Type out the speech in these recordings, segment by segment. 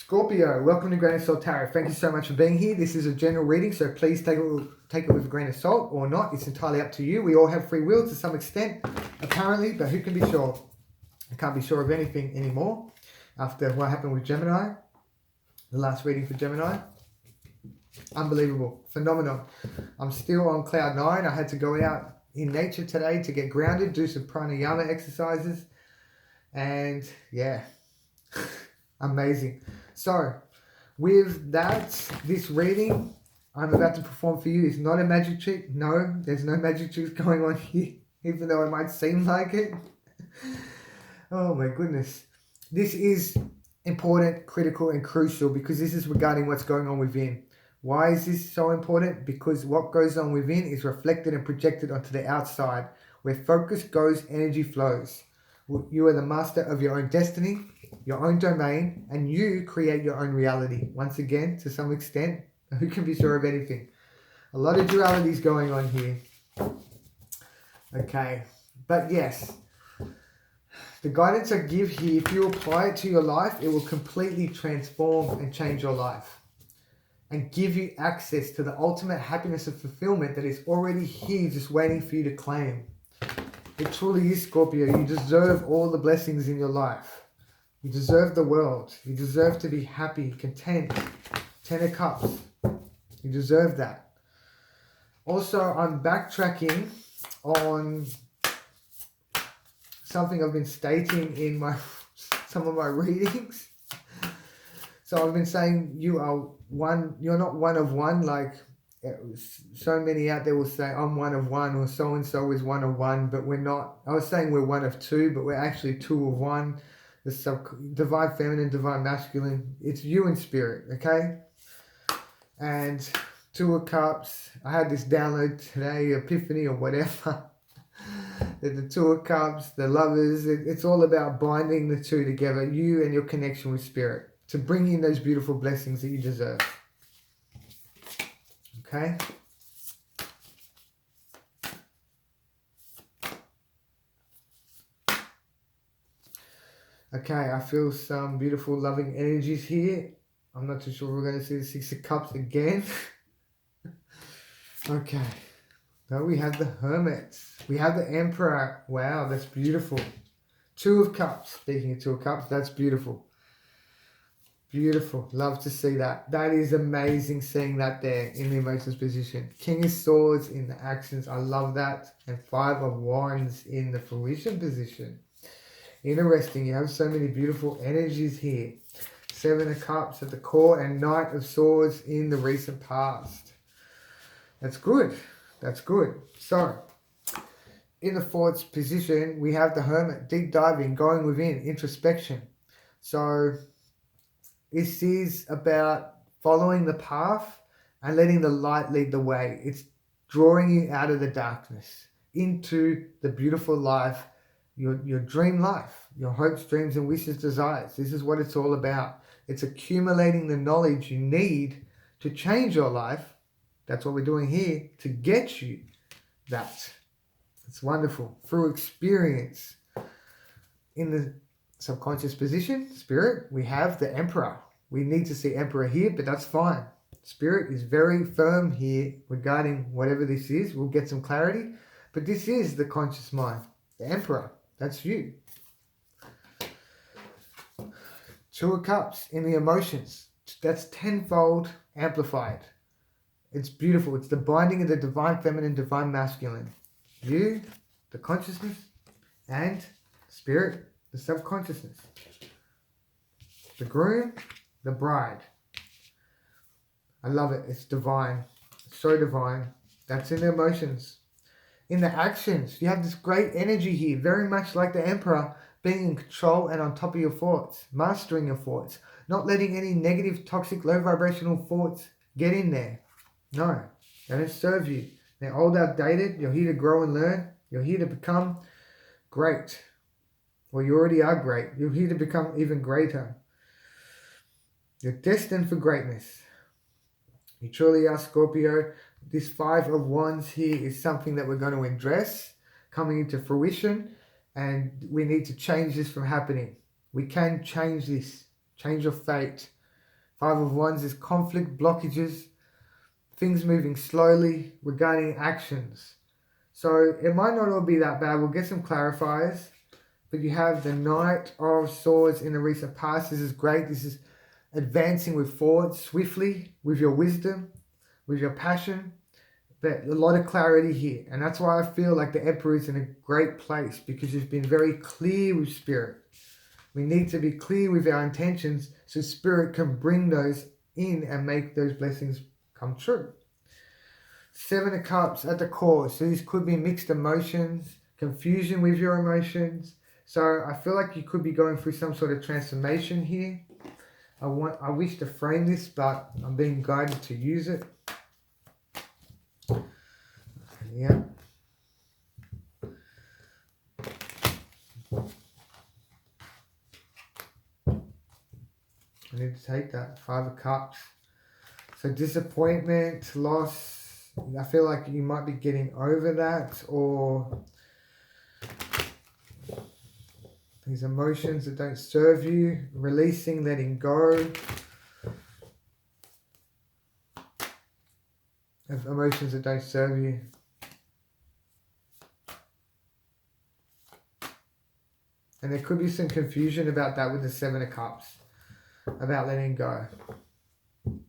Scorpio, welcome to Grain of Salt Tarot. Thank you so much for being here. This is a general reading, so please take it with a grain of salt or not. It's entirely up to you. We all have free will to some extent, apparently, but who can be sure? I can't be sure of anything anymore after what happened with Gemini, the last reading for Gemini. Unbelievable, phenomenal. I'm still on cloud 9. I had to go out in nature today to get grounded, do some pranayama exercises, and yeah, amazing. So, with that, this reading I'm about to perform for you is not a magic trick. No, there's no magic tricks going on here, even though it might seem like it. Oh my goodness. This is important, critical, and crucial because this is regarding what's going on within. Why is this so important? Because what goes on within is reflected and projected onto the outside. Where focus goes, energy flows. You are the master of your own destiny, your own domain, and you create your own reality. Once again, to some extent, who can be sure of anything? A lot of dualities going on here. Okay, but yes, the guidance I give here, if you apply it to your life, it will completely transform and change your life and give you access to the ultimate happiness and fulfillment that is already here just waiting for you to claim. It truly is, Scorpio. You deserve all the blessings in your life. You deserve the world. You deserve to be happy, content. 10 of Cups. You deserve that. Also, I'm backtracking on something I've been stating in some of my readings. So I've been saying you're not one of one, like so many out there will say I'm one of one or so and so is one of one, but we're not. I was saying we're one of two, but we're actually two of one. The divine feminine, divine masculine. It's you in spirit, okay? And 2 of Cups. I had this download today, epiphany or whatever. The 2 of Cups, the lovers. It's all about binding the two together, you and your connection with spirit, to bring in those beautiful blessings that you deserve. Okay? Okay, I feel some beautiful loving energies here. I'm not too sure we're going to see the 6 of Cups again. Okay. Now we have the Hermit. We have the Emperor. Wow, that's beautiful. 2 of Cups. Speaking of 2 of Cups, that's beautiful. Beautiful. Love to see that. That is amazing seeing that there in the emotions position. King of Swords in the actions. I love that. And 5 of Wands in the fruition position. Interesting. You have so many beautiful energies here. 7 of Cups at the core and Knight of Swords in the recent past. That's good. That's good. So, in the 4th position, we have the Hermit. Deep diving, going within, introspection. So, this is about following the path and letting the light lead the way. It's drawing you out of the darkness into the beautiful life, your dream life, your hopes, dreams, and wishes, desires. This is what it's all about. It's accumulating the knowledge you need to change your life. That's what we're doing here, to get you that. It's wonderful. Through experience. In the subconscious position, spirit, we have the Emperor. We need to see Emperor here, but that's fine. Spirit is very firm here regarding whatever this is. We'll get some clarity. But this is the conscious mind. The Emperor. That's you. 2 of Cups in the emotions. That's tenfold amplified. It's beautiful. It's the binding of the divine feminine, divine masculine. You, the consciousness, and spirit, the subconsciousness. The groom, the bride. I love it. It's divine. It's so divine. That's in the emotions. In the actions, you have this great energy here, very much like the Emperor, being in control and on top of your thoughts, mastering your thoughts, not letting any negative, toxic, low vibrational thoughts get in there. No, they don't serve you. They're old, outdated. You're here to grow and learn. You're here to become great. Well, you already are great. You're here to become even greater. You're destined for greatness. You truly are, Scorpio. This 5 of Wands here is something that we're going to address, coming into fruition, and we need to change this from happening. We can change this, change your fate. Five of Wands is conflict, blockages, things moving slowly regarding actions. So it might not all be that bad. We'll get some clarifiers. But you have the Knight of Swords in the recent past. This is great. This is advancing with forward swiftly, with your wisdom, with your passion. But a lot of clarity here. And that's why I feel like the Emperor is in a great place, because you've been very clear with Spirit. We need to be clear with our intentions so Spirit can bring those in and make those blessings come true. Seven of Cups at the core. So this could be mixed emotions, confusion with your emotions. So I feel like you could be going through some sort of transformation here. I wish to frame this, but I'm being guided to use it. Yeah. I need to take that. Five of Cups. So disappointment, loss. I feel like you might be getting over that, or these emotions that don't serve you, releasing, letting go of emotions that don't serve you. And there could be some confusion about that with the Seven of Cups, about letting go.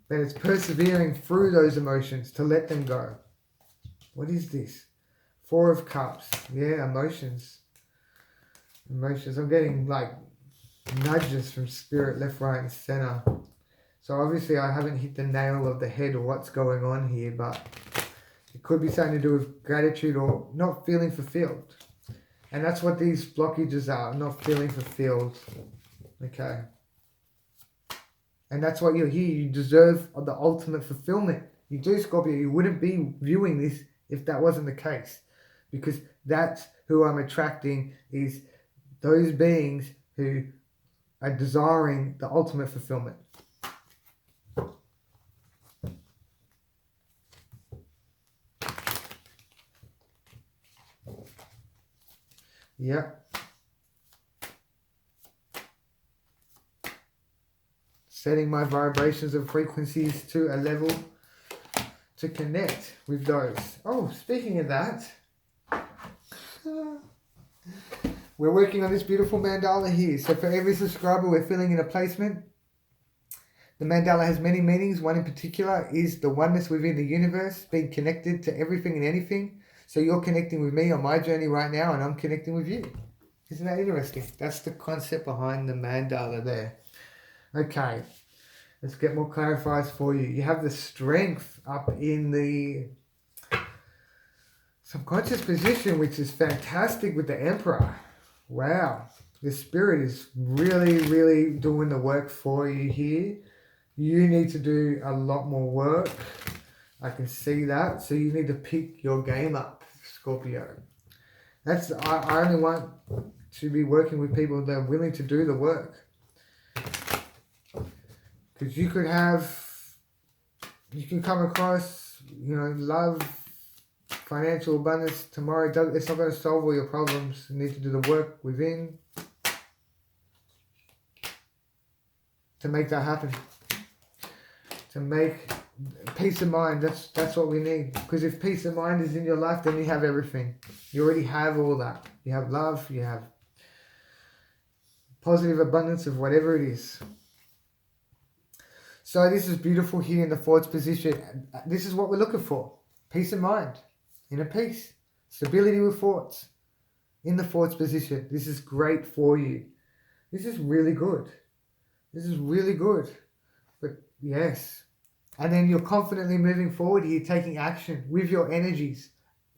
But it's persevering through those emotions to let them go. What is this? Four of Cups. Yeah, emotions. Emotions. I'm getting like nudges from Spirit, left, right, and center. So obviously I haven't hit the nail of the head or what's going on here, but it could be something to do with gratitude or not feeling fulfilled. And that's what these blockages are, not feeling fulfilled. Okay. And that's what you're here. You deserve the ultimate fulfillment. You do, Scorpio. You wouldn't be viewing this if that wasn't the case. Because that's who I'm attracting, is those beings who are desiring the ultimate fulfillment. Yep. Setting my vibrations and frequencies to a level to connect with those. Oh, speaking of that, we're working on this beautiful mandala here. So for every subscriber, we're filling in a placement. The mandala has many meanings. One in particular is the oneness within the universe, being connected to everything and anything. So you're connecting with me on my journey right now, and I'm connecting with you. Isn't that interesting? That's the concept behind the mandala there. Okay, let's get more clarifiers for you. You have the Strength up in the subconscious position, which is fantastic with the Emperor. Wow, the Spirit is really, really doing the work for you here. You need to do a lot more work. I can see that. So you need to pick your game up, Scorpio. I only want to be working with people that are willing to do the work. Because you can come across, love, financial abundance tomorrow. It's not going to solve all your problems. You need to do the work within to make that happen. To make peace of mind. That's what we need. Because if peace of mind is in your life, then you have everything. You already have all that. You have love. You have positive abundance of whatever it is. So this is beautiful here in the Forwards position. This is what we're looking for. Peace of mind. Inner peace. Stability with Forwards. In the Forwards position. This is great for you. This is really good. This is really good. But yes. And then you're confidently moving forward here, taking action with your energies.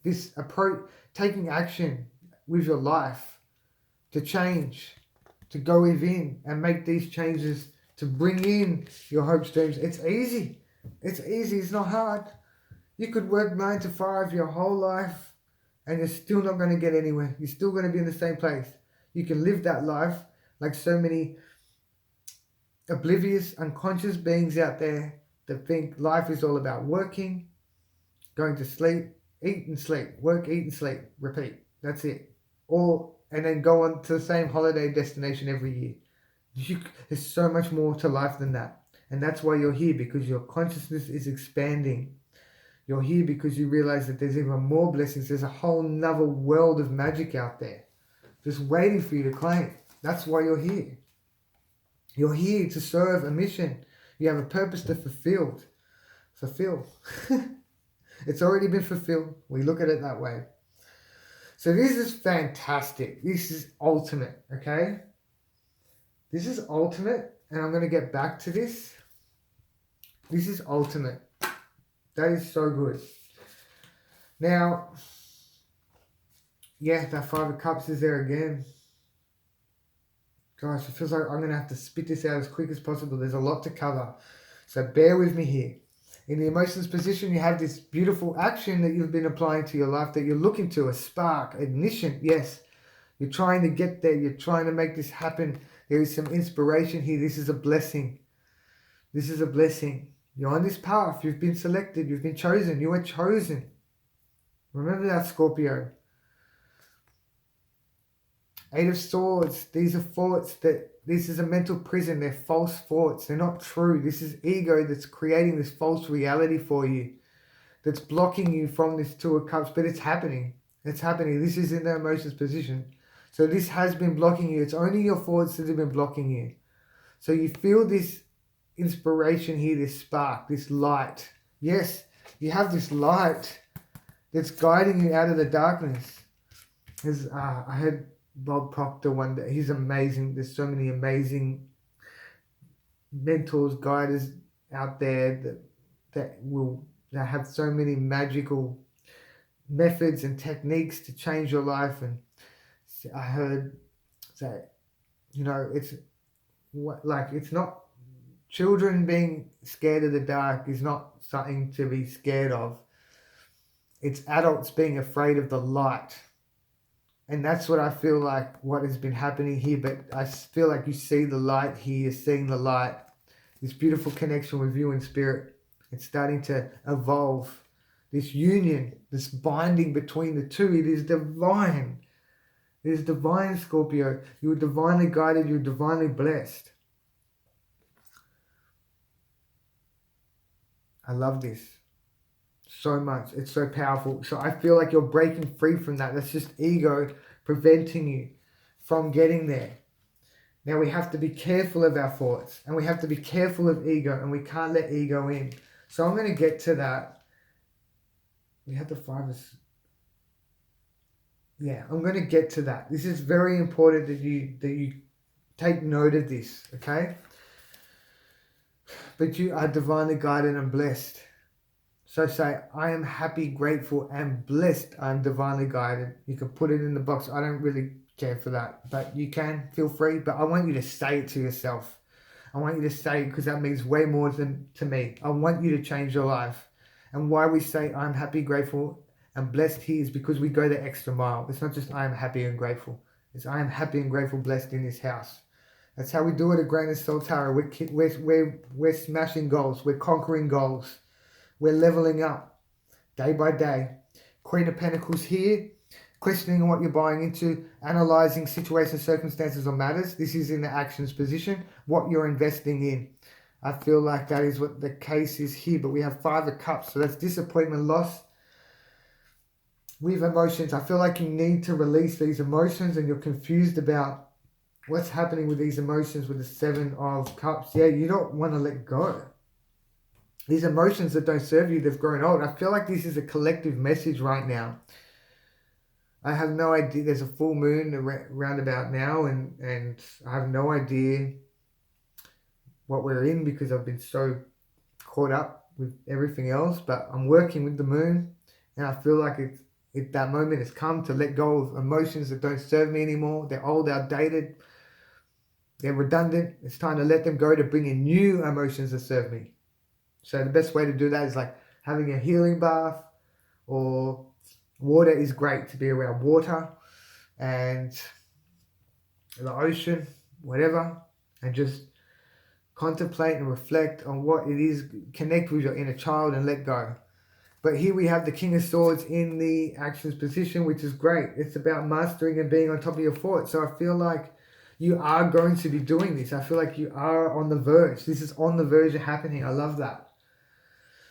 This approach, taking action with your life to change, to go within and make these changes, to bring in your hopes, dreams. It's easy. It's easy. It's not hard. You could work 9 to 5 your whole life and you're still not going to get anywhere. You're still going to be in the same place. You can live that life like so many oblivious, unconscious beings out there that think life is all about working, going to sleep, eat and sleep, work, eat and sleep, repeat. That's it. And then go on to the same holiday destination every year. There's so much more to life than that. And that's why you're here, because your consciousness is expanding. You're here because you realize that there's even more blessings. There's a whole nother world of magic out there just waiting for you to claim. That's why you're here. You're here to serve a mission. You have a purpose to fulfill. It's already been fulfilled. We look at it that way. So this is fantastic. This is ultimate, okay? This is ultimate, and I'm going to get back to this. This is ultimate. That is so good. Now, yeah, that Five of Cups is there again. Gosh, it feels like I'm going to have to spit this out as quick as possible. There's a lot to cover. So bear with me here. In the emotions position, you have this beautiful action that you've been applying to your life, that you're looking to, a spark, ignition. Yes, you're trying to get there. You're trying to make this happen. There is some inspiration here. This is a blessing. This is a blessing. You're on this path. You've been selected. You've been chosen. You are chosen. Remember that, Scorpio. Eight of Swords. These are thoughts that, this is a mental prison. They're false thoughts. They're not true. This is ego that's creating this false reality for you, that's blocking you from this Two of Cups. But it's happening. It's happening. This is in the emotions position. So this has been blocking you. It's only your thoughts that have been blocking you. So you feel this inspiration here, this spark, this light. Yes, you have this light that's guiding you out of the darkness. I had Bob Proctor one day. He's amazing. There's so many amazing mentors, guiders out there that have so many magical methods and techniques to change your life. And I heard that, it's not, children being scared of the dark is not something to be scared of. It's adults being afraid of the light. And that's what I feel like what has been happening here. But I feel like you see the light here, you're seeing the light. This beautiful connection with you in spirit. It's starting to evolve. This union, this binding between the two, it is divine. It is divine, Scorpio. You are divinely guided, you're divinely blessed. I love this so much. It's so powerful. So I feel like you're breaking free from that. That's just ego preventing you from getting there. Now we have to be careful of our thoughts, and we have to be careful of ego, and we can't let ego in. So I'm going to get to that. We have the Five of... Yeah, I'm going to get to that. This is very important that you take note of this, okay? But you are divinely guided and blessed. So say, I am happy, grateful, and blessed. I'm divinely guided. You can put it in the box. I don't really care for that, but you can, feel free. But I want you to say it to yourself. I want you to say it because that means way more than to me. I want you to change your life. And why we say I'm happy, grateful, and blessed here is because we go the extra mile. It's not just I am happy and grateful. It's I am happy and grateful, blessed in this house. That's how we do it at Grain of Soul Tarot. We're smashing goals. We're conquering goals. We're leveling up day by day. Queen of Pentacles here, questioning what you're buying into, analysing situations, circumstances, or matters. This is in the actions position, what you're investing in. I feel like that is what the case is here. But we have Five of Cups, so that's disappointment, loss. With emotions, I feel like you need to release these emotions, and you're confused about what's happening with these emotions with the Seven of Cups. Yeah, you don't want to let go. These emotions that don't serve you, they've grown old. I feel like this is a collective message right now. I have no idea. There's a full moon around about now, and I have no idea what we're in because I've been so caught up with everything else. But I'm working with the moon, and I feel like that moment has come to let go of emotions that don't serve me anymore. They're old, outdated, they're redundant. It's time to let them go to bring in new emotions that serve me. So the best way to do that is like having a healing bath, or water is great to be around water and the ocean, whatever, and just contemplate and reflect on what it is, connect with your inner child and let go. But here we have the King of Swords in the actions position, which is great. It's about mastering and being on top of your thoughts. So I feel like You are going to be doing this. I feel like you are on the verge. This is on the verge of happening. I love that.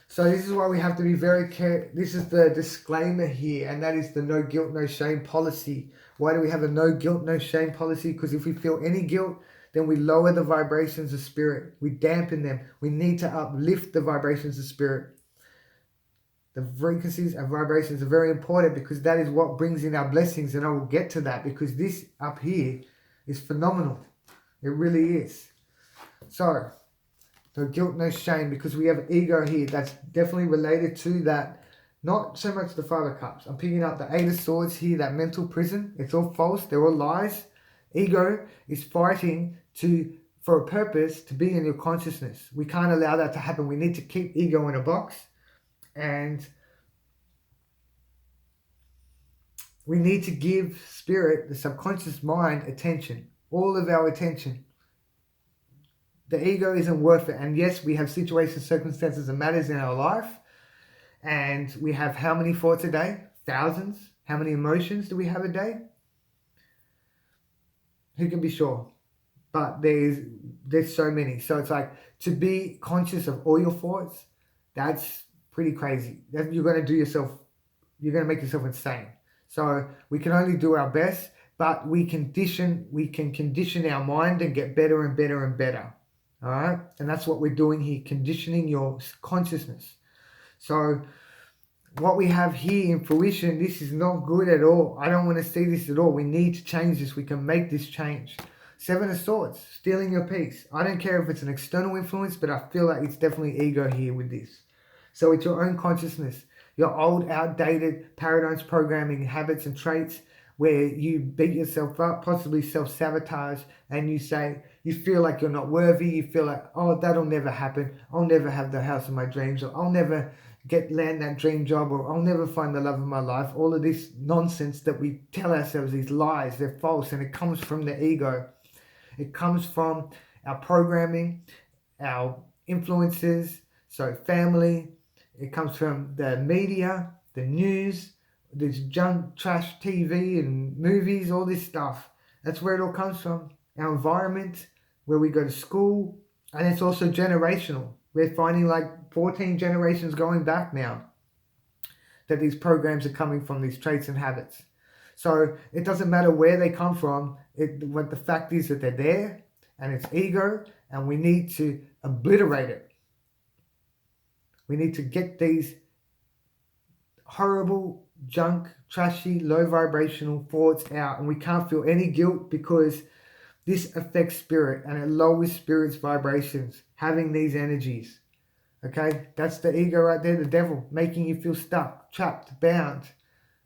So this is why we have to be very careful. This is the disclaimer here, and that is the no guilt, no shame policy. Why do we have a no guilt, no shame policy? Because if we feel any guilt, then we lower the vibrations of spirit. We dampen them. We need to uplift the vibrations of spirit. The frequencies and vibrations are very important because that is what brings in our blessings, and I will get to that because this up here is phenomenal. It really is. So, no guilt, no shame, because we have ego here. That's definitely related to that. Not so much the Five of Cups. I'm picking up the Eight of Swords here, that mental prison. It's all false. They're all lies. Ego is fighting for a purpose to be in your consciousness. We can't allow that to happen. We need to keep ego in a box. And we need to give spirit, the subconscious mind, attention. All of our attention. The ego isn't worth it. And yes, we have situations, circumstances, and matters in our life. And we have how many thoughts a day? Thousands. How many emotions do we have a day? Who can be sure? But there's so many. So it's like to be conscious of all your thoughts, that's pretty crazy. You're going to make yourself insane. So we can only do our best, but we can condition our mind and get better and better and better. All right. And that's what we're doing here, conditioning your consciousness. So what we have here in fruition, this is not good at all. I don't want to see this at all. We need to change this. We can make this change. Seven of Swords, stealing your peace. I don't care if it's an external influence, but I feel like it's definitely ego here with this. So it's your own consciousness, your old, outdated paradigms, programming, habits and traits where you beat yourself up, possibly self-sabotage, and you feel like you're not worthy. You feel like, oh, that'll never happen. I'll never have the house of my dreams, or I'll never land that dream job, or I'll never find the love of my life. All of this nonsense that we tell ourselves, these lies, they're false, and it comes from the ego. It comes from our programming, our influences, so family. It comes from the media, the news, this junk, trash TV and movies, all this stuff. That's where it all comes from. Our environment, where we go to school, and it's also generational. We're finding like 14 generations going back now that these programs are coming from, these traits and habits. So it doesn't matter where they come from. What the fact is that they're there, and it's ego, and we need to obliterate it. We need to get these horrible, junk, trashy, low vibrational thoughts out, and we can't feel any guilt because this affects spirit and it lowers spirit's vibrations, having these energies. Okay, that's the ego right there, the devil, making you feel stuck, trapped, bound.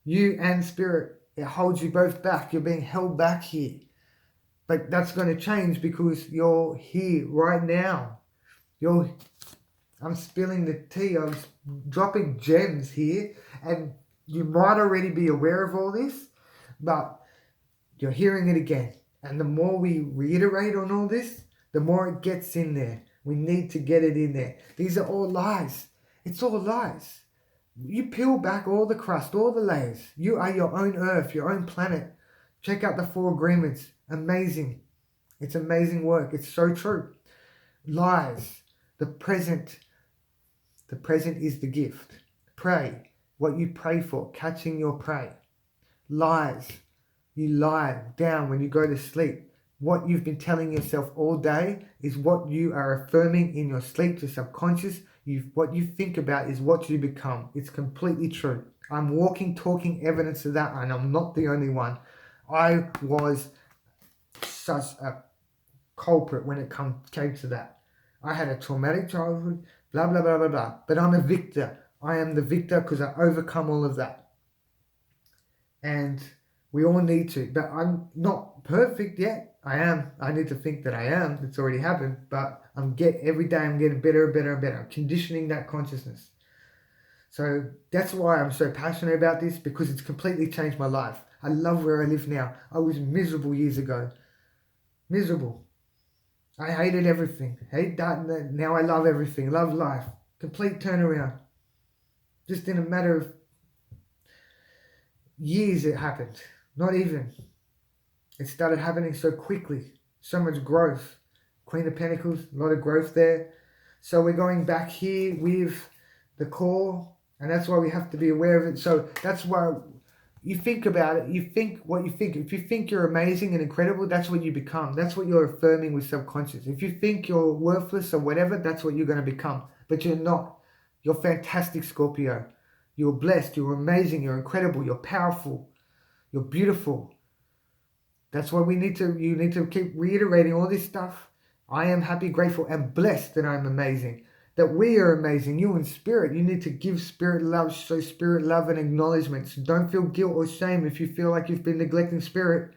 You and spirit, it holds you both back. You're being held back here. But that's going to change because you're here right now. I'm spilling the tea. I'm dropping gems here. And you might already be aware of all this, but you're hearing it again. And the more we reiterate on all this, the more it gets in there. We need to get it in there. These are all lies. It's all lies. You peel back all the crust, all the layers. You are your own earth, your own planet. Check out the 4 agreements. Amazing. It's amazing work. It's so true. Lies. The present. The present is the gift. Pray. What you pray for. Catching your prey. Lies. You lie down when you go to sleep. What you've been telling yourself all day is what you are affirming in your sleep to subconscious. What you think about is what you become. It's completely true. I'm walking, talking evidence of that, and I'm not the only one. I was such a culprit when it came to that. I had a traumatic childhood, blah, blah, blah, blah, blah. But I'm a victor. I am the victor because I overcome all of that. And we all need to. But I'm not perfect yet. I am. I need to think that I am. It's already happened. But every day I'm getting better and better and better. I'm conditioning that consciousness. So that's why I'm so passionate about this, because it's completely changed my life. I love where I live now. I was miserable years ago. Miserable. I hated everything. Hate that. Now I love everything. Love life. Complete turnaround. Just in a matter of years it happened. Not even. It started happening so quickly. So much growth. Queen of Pentacles, a lot of growth there. So we're going back here with the core, and that's why we have to be aware of it. So that's why you think about it. You think what you think. If you think you're amazing and incredible, that's what you become. That's what you're affirming with subconscious. If you think you're worthless or whatever, that's what you're going to become. But you're not. You're fantastic, Scorpio. You're blessed. You're amazing. You're incredible. You're powerful. You're beautiful. That's why you need to keep reiterating all this stuff. I am happy, grateful, and blessed that I'm amazing. That we are amazing. You in spirit, you need to give spirit love, show spirit love and acknowledgement. So don't feel guilt or shame if you feel like you've been neglecting spirit.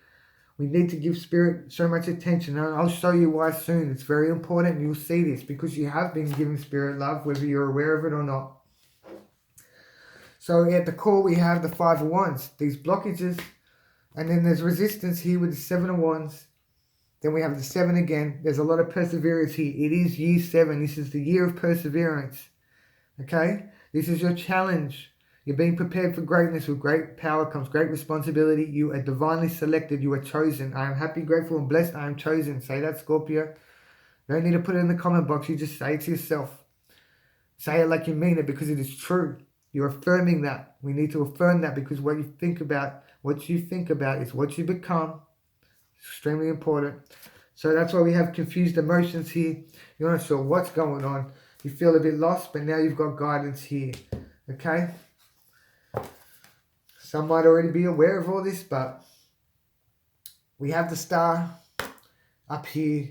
We need to give spirit so much attention. And I'll show you why soon. It's very important. You'll see this because you have been giving spirit love, whether you're aware of it or not. So at the core, we have the Five of Wands, these blockages. And then there's resistance here with the Seven of Wands. Then we have the 7 again. There's a lot of perseverance here. It is year 7. This is the year of perseverance. Okay? This is your challenge. You're being prepared for greatness. With great power comes great responsibility. You are divinely selected. You are chosen. I am happy, grateful, and blessed. I am chosen. Say that, Scorpio. You don't need to put it in the comment box. You just say it to yourself. Say it like you mean it because it is true. You're affirming that. We need to affirm that because what you think about is what you become. Extremely important. So that's why we have confused emotions here. You're not sure what's going on. You feel a bit lost, but now you've got guidance here. Okay? Some might already be aware of all this, but we have the Star up here.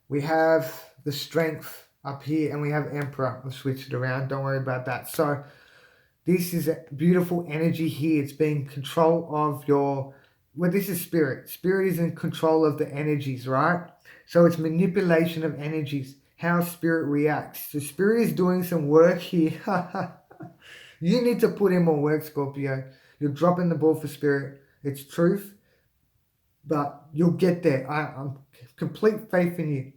We have the Strength up here, and we have Emperor. We'll switch it around. Don't worry about that. So this is a beautiful energy here. It's being control of your... Well, this is spirit. Spirit is in control of the energies, right? So it's manipulation of energies, how spirit reacts. So spirit is doing some work here. You need to put in more work, Scorpio. You're dropping the ball for spirit. It's truth, but you'll get there. I'm complete faith in you.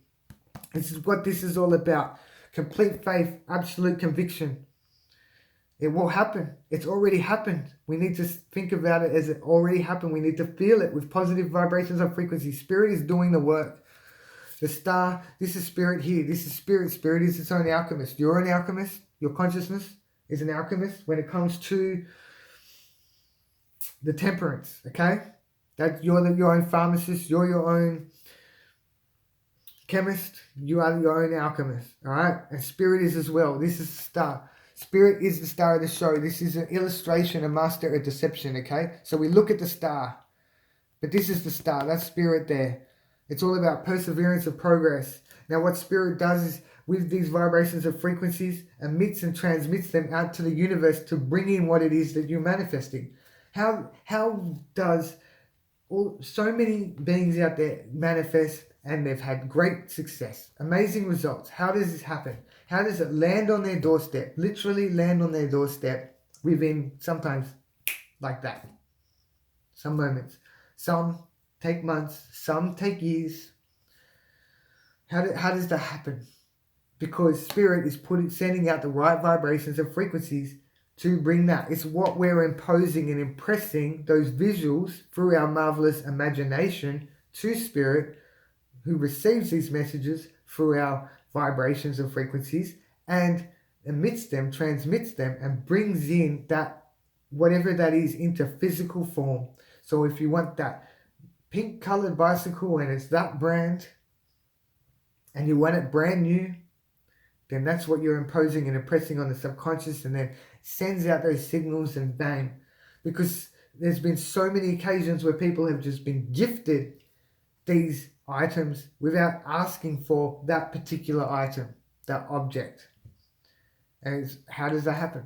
This is what this is all about. Complete faith, absolute conviction. It will happen. It's already happened. We need to think about it as it already happened. We need to feel it with positive vibrations and frequencies. Spirit is doing the work. The Star, this is spirit here. This is spirit. Spirit is its own alchemist. You're an alchemist. Your consciousness is an alchemist when it comes to the temperance, okay? That you're your own pharmacist. You're your own chemist. You are your own alchemist, all right? And spirit is as well. This is the Star. Spirit is the star of the show. This is an illustration, a master of deception, okay? So we look at the star, but this is the star. That's spirit there. It's all about perseverance of progress. Now what spirit does is, with these vibrations of frequencies, emits and transmits them out to the universe to bring in what it is that you're manifesting. How does so many beings out there manifest and they've had great success, amazing results? How does this happen? How does it land on their doorstep? Literally land on their doorstep within sometimes like that. Some moments. Some take months. Some take years. How does that happen? Because spirit is sending out the right vibrations and frequencies to bring that. It's what we're imposing and impressing those visuals through our marvelous imagination to spirit, who receives these messages through our vibrations and frequencies and emits them, transmits them, and brings in that, whatever that is, into physical form. So if you want that pink colored bicycle and it's that brand and you want it brand new, then that's what you're imposing and impressing on the subconscious, and then sends out those signals and bang. Because there's been so many occasions where people have just been gifted these items without asking for that particular item, that object. And how does that happen?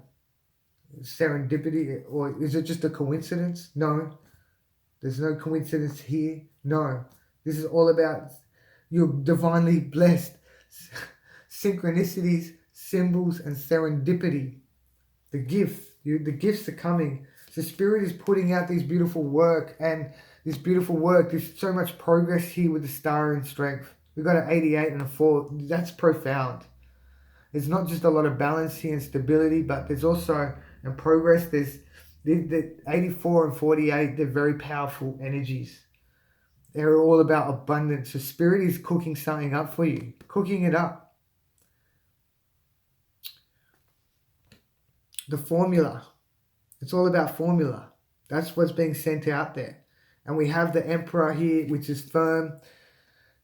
Serendipity, or is it just a coincidence? No, there's no coincidence here. No, this is all about you're divinely blessed. Synchronicities, symbols, and serendipity. The gifts are coming. So spirit is putting out these beautiful work, and this beautiful work, there's so much progress here with the Star and Strength. We've got an 88 and a 4. That's profound. There's not just a lot of balance here and stability, but there's also in progress. There's the 84 and 48. They're very powerful energies. They're all about abundance. So Spirit is cooking something up for you, cooking it up. The formula. It's all about formula. That's what's being sent out there. And we have the Emperor here, which is firm.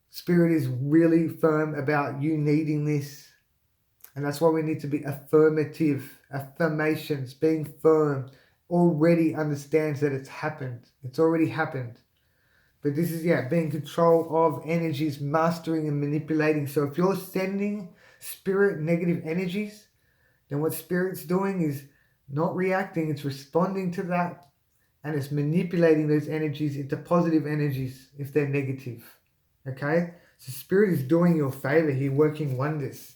Spirit is really firm about you needing this. And that's why we need to be affirmative. Affirmations, being firm, already understands that it's happened. It's already happened. But this is, being control of energies, mastering and manipulating. So if you're sending Spirit negative energies, then what Spirit's doing is not reacting, it's responding to that. And it's manipulating those energies into positive energies if they're negative. Okay? So Spirit is doing you a favor here, working wonders.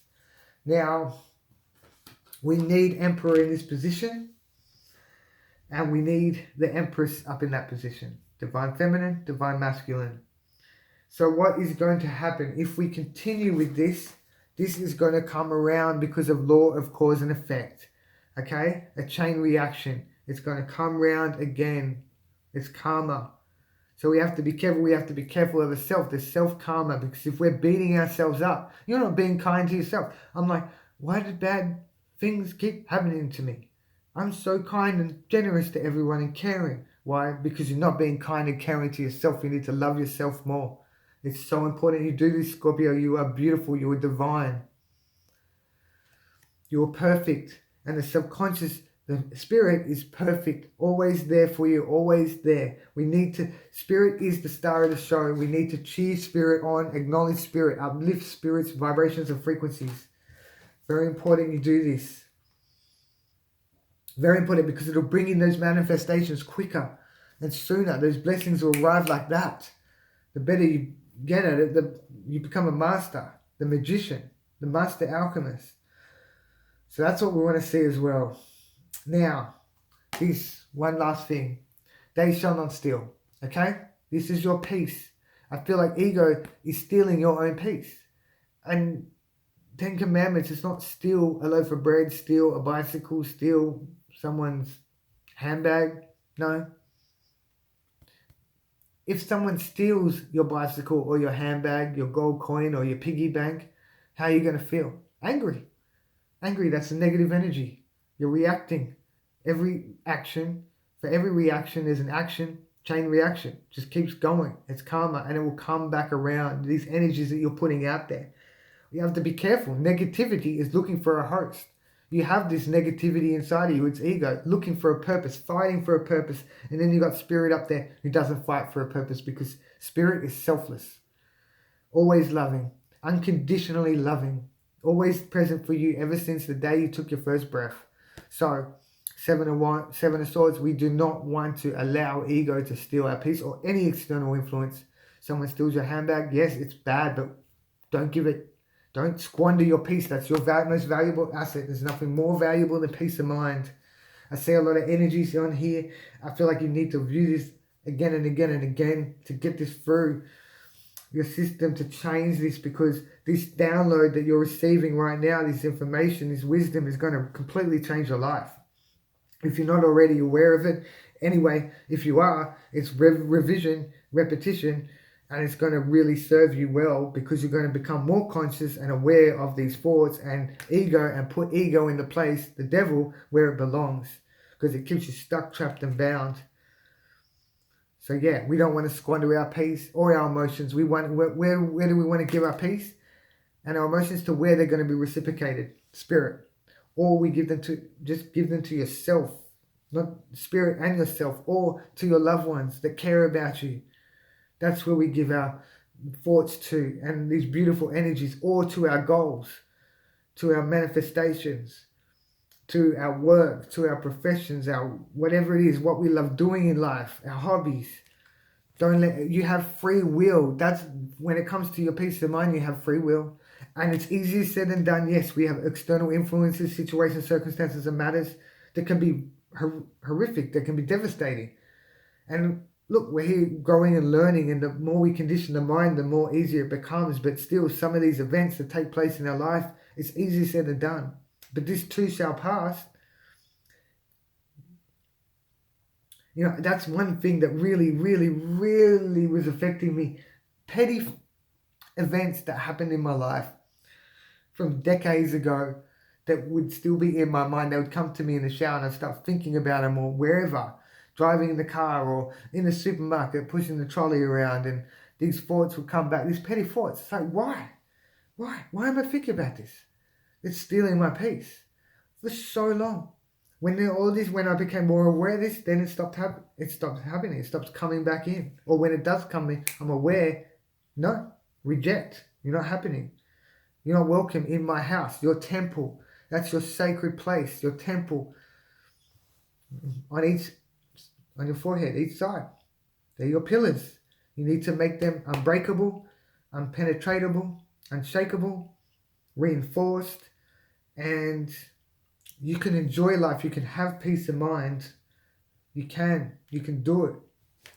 Now, we need Emperor in this position. And we need the Empress up in that position. Divine Feminine, Divine Masculine. So what is going to happen if we continue with this? This is going to come around because of law of cause and effect. Okay? A chain reaction. It's going to come round again. It's karma. So we have to be careful. We have to be careful of the self. There's self-karma. Because if we're beating ourselves up, you're not being kind to yourself. I'm like, why do bad things keep happening to me? I'm so kind and generous to everyone and caring. Why? Because you're not being kind and caring to yourself. You need to love yourself more. It's so important you do this, Scorpio. You are beautiful. You are divine. You are perfect. And the subconscious, the Spirit is perfect, always there for you, always there. We need to, Spirit is the star of the show. We need to cheer Spirit on, acknowledge Spirit, uplift Spirit's vibrations and frequencies. Very important you do this. Very important because it'll bring in those manifestations quicker and sooner. Those blessings will arrive like that. The better you get at it, you become a master, the magician, the master alchemist. So that's what we want to see as well. Now, this one last thing. They shall not steal. Okay? This is your peace. I feel like ego is stealing your own peace. And 10 Commandments, it's not steal a loaf of bread, steal a bicycle, steal someone's handbag. No. If someone steals your bicycle or your handbag, your gold coin or your piggy bank, how are you going to feel? Angry. Angry, that's a negative energy. You're reacting. Every action, for every reaction, there's an action, chain reaction. Just keeps going. It's karma and it will come back around. These energies that you're putting out there. You have to be careful. Negativity is looking for a host. You have this negativity inside of you. It's ego, looking for a purpose, fighting for a purpose. And then you got Spirit up there who doesn't fight for a purpose because Spirit is selfless. Always loving, unconditionally loving. Always present for you ever since the day you took your first breath. So, Seven of Swords, we do not want to allow ego to steal our peace or any external influence. Someone steals your handbag, yes, it's bad, but don't squander your peace. That's your most valuable asset. There's nothing more valuable than peace of mind. I see a lot of energies on here. I feel like you need to view this again and again and again to get this through your system, to change this, because this download that you're receiving right now, this information, this wisdom is going to completely change your life. If you're not already aware of it, anyway, if you are, it's revision, repetition, and it's going to really serve you well because you're going to become more conscious and aware of these thoughts and ego, and put ego in the place, the devil, where it belongs, because it keeps you stuck, trapped and bound. So yeah, we don't want to squander our peace or our emotions. We want, where do we want to give our peace and our emotions? To where they're going to be reciprocated, Spirit. Or we give them to, just give them to yourself, not Spirit and yourself, or to your loved ones that care about you. That's where we give our thoughts to, and these beautiful energies, or to our goals, to our manifestations, to our work, to our professions, our whatever it is, what we love doing in life, our hobbies. You have free will. That's when it comes to your peace of mind, you have free will. And it's easier said than done. Yes, we have external influences, situations, circumstances, and matters that can be horrific, that can be devastating. And look, we're here growing and learning, and the more we condition the mind, the more easier it becomes. But still, some of these events that take place in our life, it's easier said than done. But this too shall pass. You know, that's one thing that really, really, really was affecting me. Petty events that happened in my life from decades ago that would still be in my mind. They would come to me in the shower and I'd start thinking about them, or wherever, driving in the car or in the supermarket, pushing the trolley around, and these thoughts would come back, these petty thoughts. It's like, why? Why am I thinking about this? It's stealing my peace for so long. When I became more aware of this, then it stopped happening. It stops coming back in. Or when it does come in, I'm aware. No, reject. You're not happening. You're not welcome in my house. Your temple. That's your sacred place. Your temple. On your forehead, each side. They're your pillars. You need to make them unbreakable, unpenetratable, unshakable, reinforced, and you can enjoy life. You can have peace of mind. You can do it.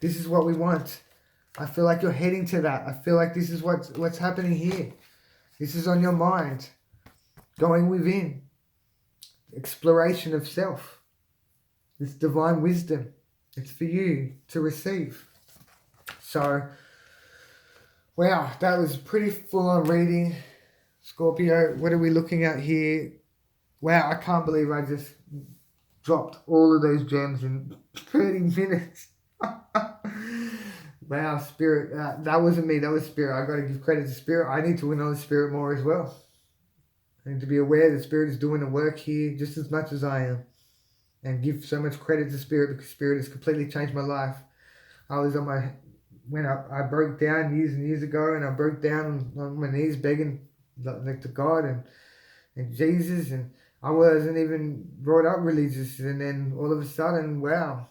This is what we want. I feel like you're heading to that. I feel like this is what's happening here. This is on your mind. Going within. Exploration of self. This divine wisdom. It's for you to receive. So, wow, that was pretty full-on reading. Scorpio, what are we looking at here? Wow, I can't believe I just dropped all of those gems in 30 minutes. Wow, Spirit, that wasn't me, that was Spirit. I got to give credit to Spirit. I need to acknowledge Spirit more as well. I need to be aware that Spirit is doing the work here just as much as I am. And give so much credit to Spirit, because Spirit has completely changed my life. I was when I broke down years and years ago, and I broke down on my knees begging like to God and Jesus, and I wasn't even brought up religious, and then all of a sudden, wow,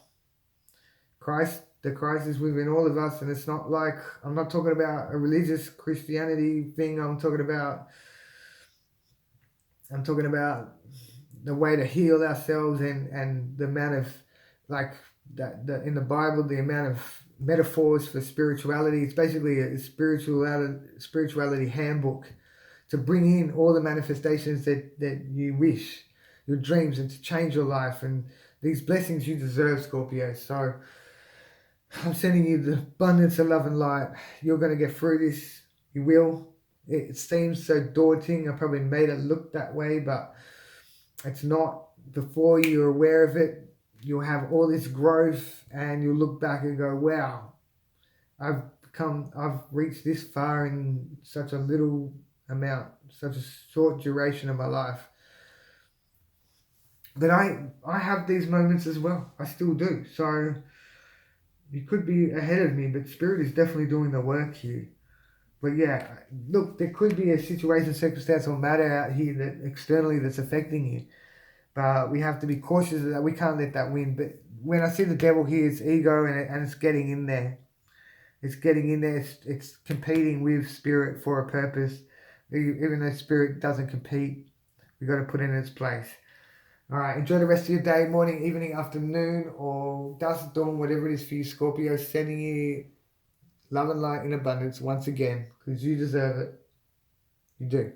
the Christ is within all of us. And it's not like, I'm not talking about a religious Christianity thing. I'm talking about the way to heal ourselves, and the amount of, like, in the Bible, the amount of metaphors for spirituality. It's basically a spirituality handbook to bring in all the manifestations that you wish, your dreams, and to change your life, and these blessings you deserve, Scorpio. So I'm sending you the abundance of love and light. You're going to get through this. You will. It seems so daunting. I probably made it look that way, but it's not. Before you're aware of it, you'll have all this growth, and you'll look back and go, wow, I've reached this far in such a little amount, such a short duration of my life. But I have these moments as well. I still do. So you could be ahead of me, but Spirit is definitely doing the work here. But yeah, look, there could be a situation, circumstance, or matter out here that externally that's affecting you. But we have to be cautious of that. We can't let that win. But when I see the devil here, it's ego, and it's getting in there. It's getting in there. It's competing with Spirit for a purpose. Even though Spirit doesn't compete, we got to put it in its place. All right, enjoy the rest of your day, morning, evening, afternoon, or dusk, dawn, whatever it is for you, Scorpio. Sending you love and light in abundance once again, because you deserve it. You do.